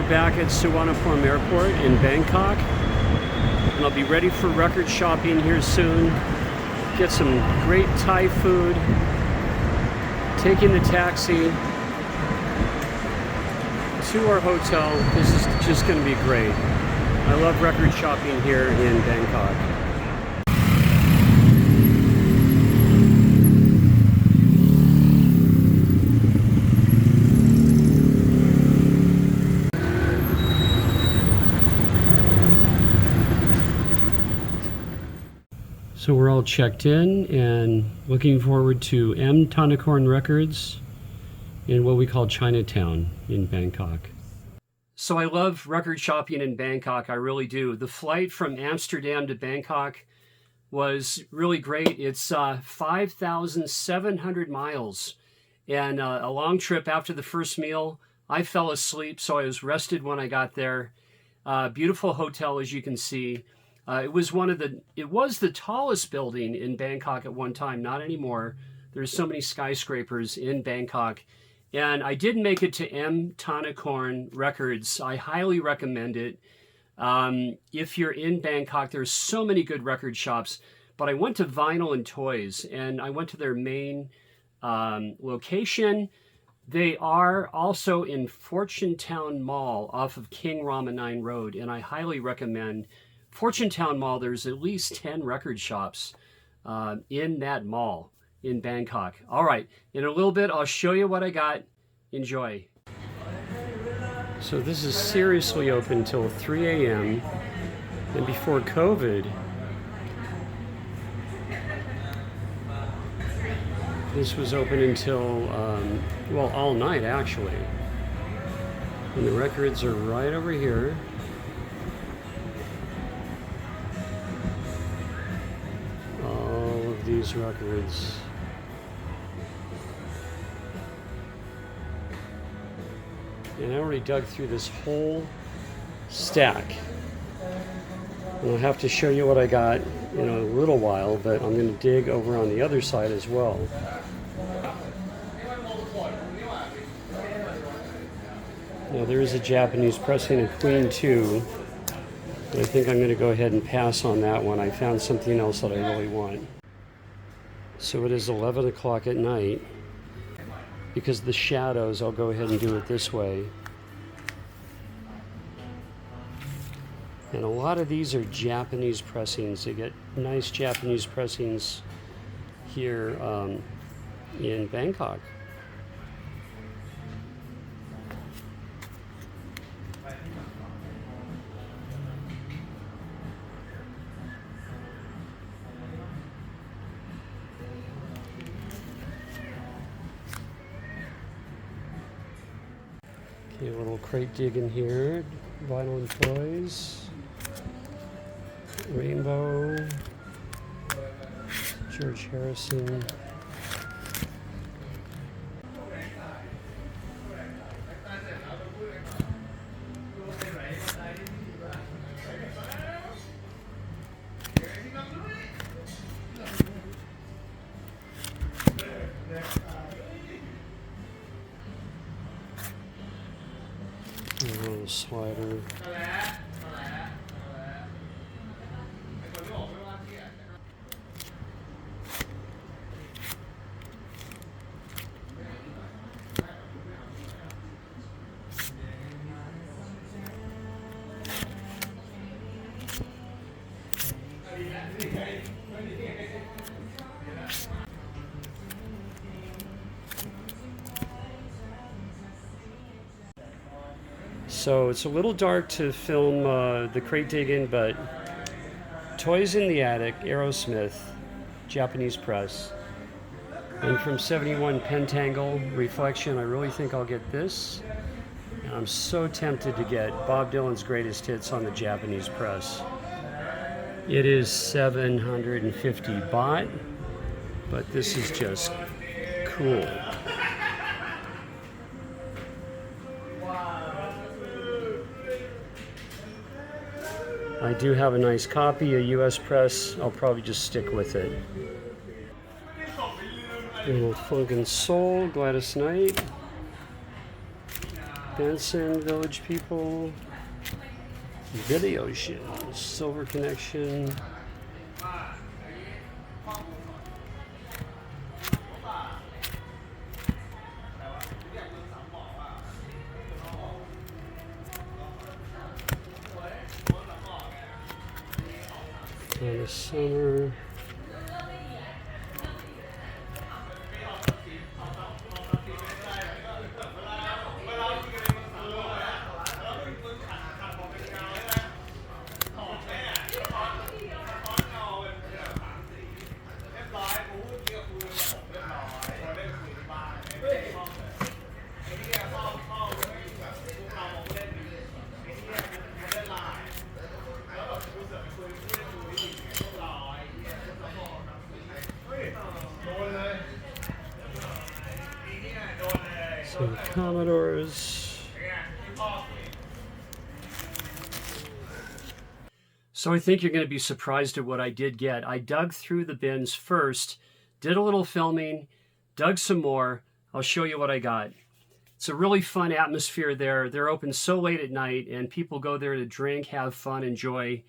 we're back at Suvarnabhumi Airport in Bangkok, and I'll be ready for record shopping here soon. Get some great Thai food, taking the taxi to our hotel. This is just going to be great. I love record shopping here in Bangkok. So we're all checked in and looking forward to M. Tanakorn Records in what we call Chinatown in Bangkok. So I love record shopping in Bangkok, I really do. The flight from Amsterdam to Bangkok was really great. It's 5,700 miles and a long trip. After the first meal, I fell asleep, so I was rested when I got there. Beautiful hotel, as you can see. It was the tallest building in Bangkok at one time, not anymore. There's so many skyscrapers in Bangkok. And I did make it to M. Tanakorn Records. I highly recommend it. If you're in Bangkok, there's so many good record shops. But I went to Vinyl and Toys, and I went to their main location. They are also in Fortune Town Mall off of King Ramanine Road, and I highly recommend Fortune Town Mall. There's at least 10 record shops in that mall in Bangkok. All right, in a little bit, I'll show you what I got. Enjoy. So this is seriously open till 3 a.m. And before COVID, this was open until, well, all night actually. And the records are right over here. These records. And I already dug through this whole stack. And I'll have to show you what I got in a little while, but I'm going to dig over on the other side as well. Now there is a Japanese pressing of Queen 2, but I think I'm going to go ahead and pass on that one. I found something else that I really want. So it is 11 o'clock at night. Because of the shadows, I'll go ahead and do it this way. And a lot of these are Japanese pressings. They get nice Japanese pressings here in Bangkok. Okay, a little crate dig in here. Vinyl and Toys. Rainbow. George Harrison. A little slider. So it's a little dark to film the crate digging, but Toys in the Attic, Aerosmith, Japanese press. And from 71 Pentangle Reflection, I really think I'll get this. And I'm so tempted to get Bob Dylan's Greatest Hits on the Japanese press. It is 750 baht, but this is just cool. I do have a nice copy, a US press. I'll probably just stick with it. A little Funk and Soul, Gladys Knight. Benson, Village People, Video Shoes, Silver Connection. Khana Summer. Some Commodores. So I think you're going to be surprised at what I did get. I dug through the bins first, did a little filming, dug some more. I'll show you what I got. It's a really fun atmosphere there. They're open so late at night, and people go there to drink, have fun, enjoy,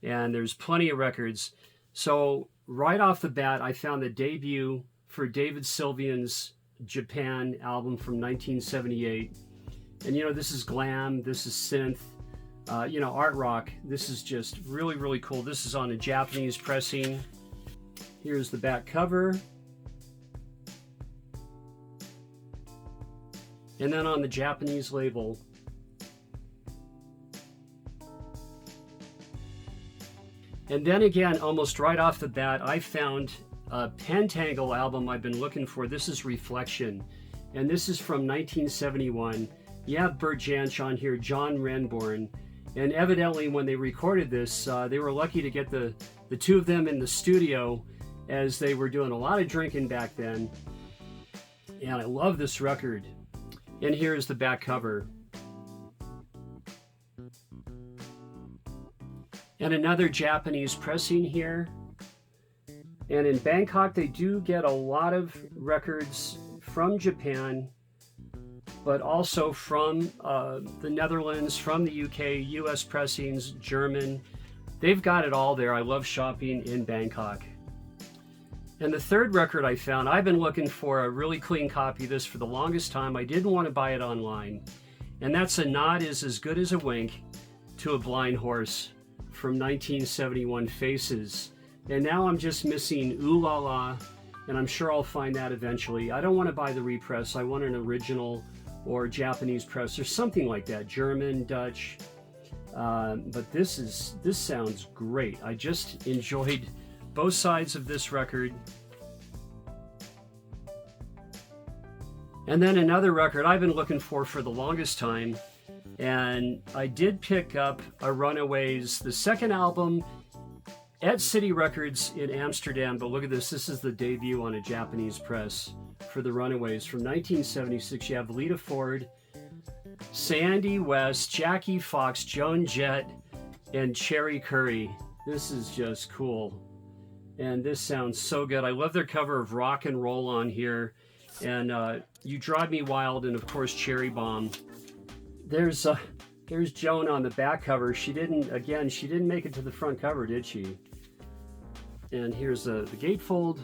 and there's plenty of records. So right off the bat, I found the debut for David Sylvian's Japan album from 1978. And you know, this is glam, this is synth, you know, art rock. This is just really, really cool. This is on a Japanese pressing. Here's the back cover. And then on the Japanese label. And then again, almost right off the bat, I found a Pentangle album I've been looking for. This is Reflection, and this is from 1971. You have Bert Jansch on here, John Renbourn, and evidently when they recorded this, they were lucky to get the two of them in the studio, as they were doing a lot of drinking back then. And I love this record. And here's the back cover. And another Japanese pressing here. And in Bangkok, they do get a lot of records from Japan, but also from the Netherlands, from the UK, US pressings, German. They've got it all there. I love shopping in Bangkok. And the third record I found, I've been looking for a really clean copy of this for the longest time. I didn't want to buy it online. And that's A Nod Is As Good As a Wink to a Blind Horse from 1971 Faces. And now I'm just missing Ooh La La, and I'm sure I'll find that eventually. I don't want to buy the repress. I want an original or Japanese press or something like that, German, Dutch. But this sounds great. I just enjoyed both sides of this record. And then another record I've been looking for the longest time, and I did pick up a Runaways, the second album, at City Records in Amsterdam. But look at this. This is the debut on a Japanese press for the Runaways from 1976. You have Lita Ford, Sandy West, Jackie Fox, Joan Jett, and Cherry Curry. This is just cool. And this sounds so good. I love their cover of Rock and Roll on here. And You Drive Me Wild, and of course Cherry Bomb. There's Joan on the back cover. She didn't make it to the front cover, did she? And here's the gatefold.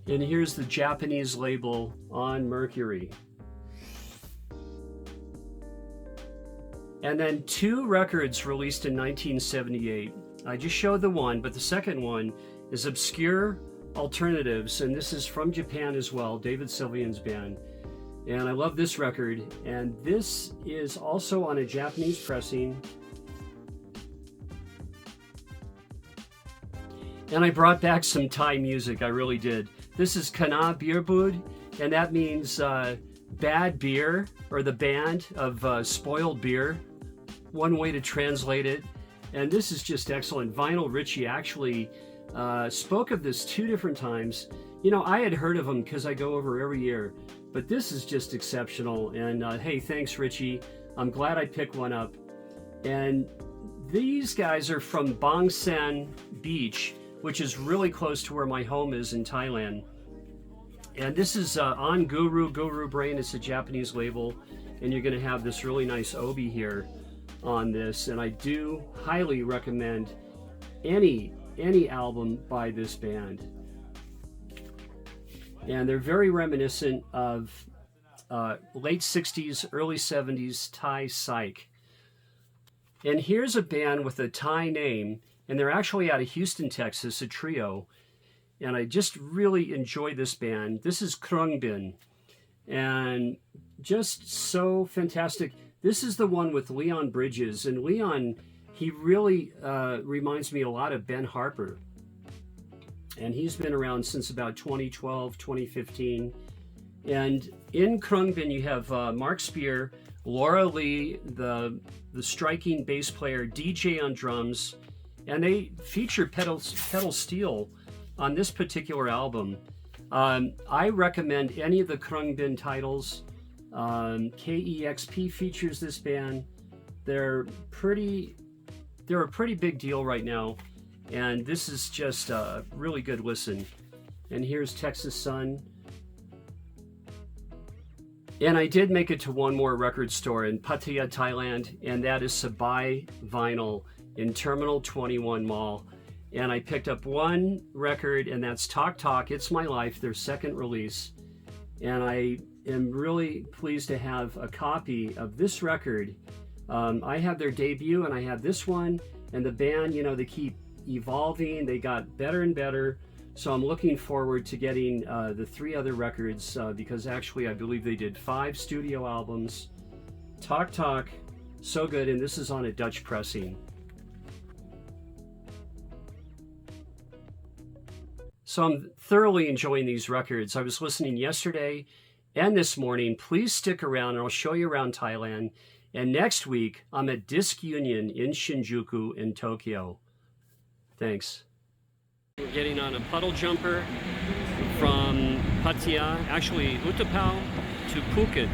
And here's the Japanese label on Mercury. And then two records released in 1978. I just showed the one, but the second one is Obscure Alternatives, and this is from Japan as well, David Sylvian's band. And I love this record, and this is also on a Japanese pressing. And I brought back some Thai music, I really did. This is Khana Bierbood, and that means bad beer, or the band of spoiled beer. One way to translate it. And this is just excellent. Vinyl Richie actually spoke of this 2 different times. You know, I had heard of them because I go over every year, but this is just exceptional. And hey, thanks, Richie. I'm glad I picked one up. And these guys are from Bang Sen Beach, which is really close to where my home is in Thailand. And this is on Guru Brain. It's a Japanese label, and you're going to have this really nice obi here on this. And I do highly recommend any album by this band. And they're very reminiscent of late 60s, early 70s Thai psych. And here's a band with a Thai name, and they're actually out of Houston, Texas, a trio. And I just really enjoy this band. This is Khruangbin, and just so fantastic. This is the one with Leon Bridges, and Leon, he really reminds me a lot of Ben Harper. And he's been around since about 2012, 2015. And in Khruangbin, you have Mark Spear, Laura Lee, the striking bass player, DJ on drums, and they feature pedal steel on this particular album. I recommend any of the Khruangbin titles. KEXP features this band. They're a pretty big deal right now, and this is just a really good listen. And here's Texas Sun. And I did make it to one more record store in Pattaya, Thailand, and that is Sabai Vinyl in Terminal 21 Mall. And I picked up one record, and that's Talk Talk, It's My Life, their second release. And I am really pleased to have a copy of this record. I have their debut, and I have this one, and the band, you know, they keep evolving. They got better and better. So I'm looking forward to getting the 3 other records because actually I believe they did 5 studio albums. Talk Talk, so good, and this is on a Dutch pressing. So I'm thoroughly enjoying these records. I was listening yesterday and this morning. Please stick around and I'll show you around Thailand. And next week, I'm at Disc Union in Shinjuku in Tokyo. Thanks. We're getting on a puddle jumper from Pattaya, actually Utapao, to Phuket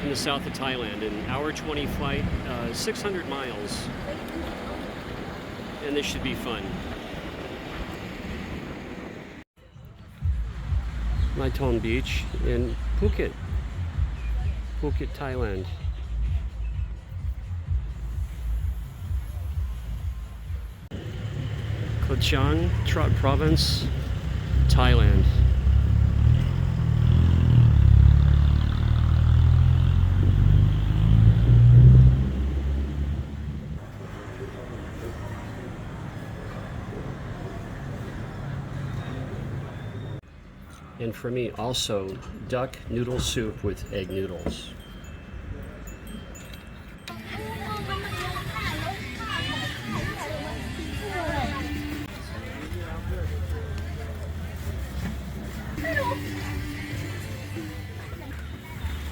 in the south of Thailand. An hour 20 flight, 600 miles. And this should be fun. Maiton Beach in Phuket, Thailand. Koh Chang Province, Thailand. And for me, also duck noodle soup with egg noodles.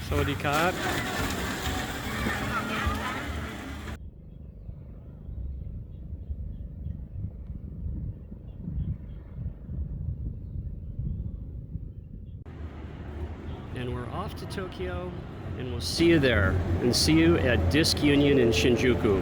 Sawadee krap. And we're off to Tokyo, and we'll see you there, and see you at Disc Union in Shinjuku.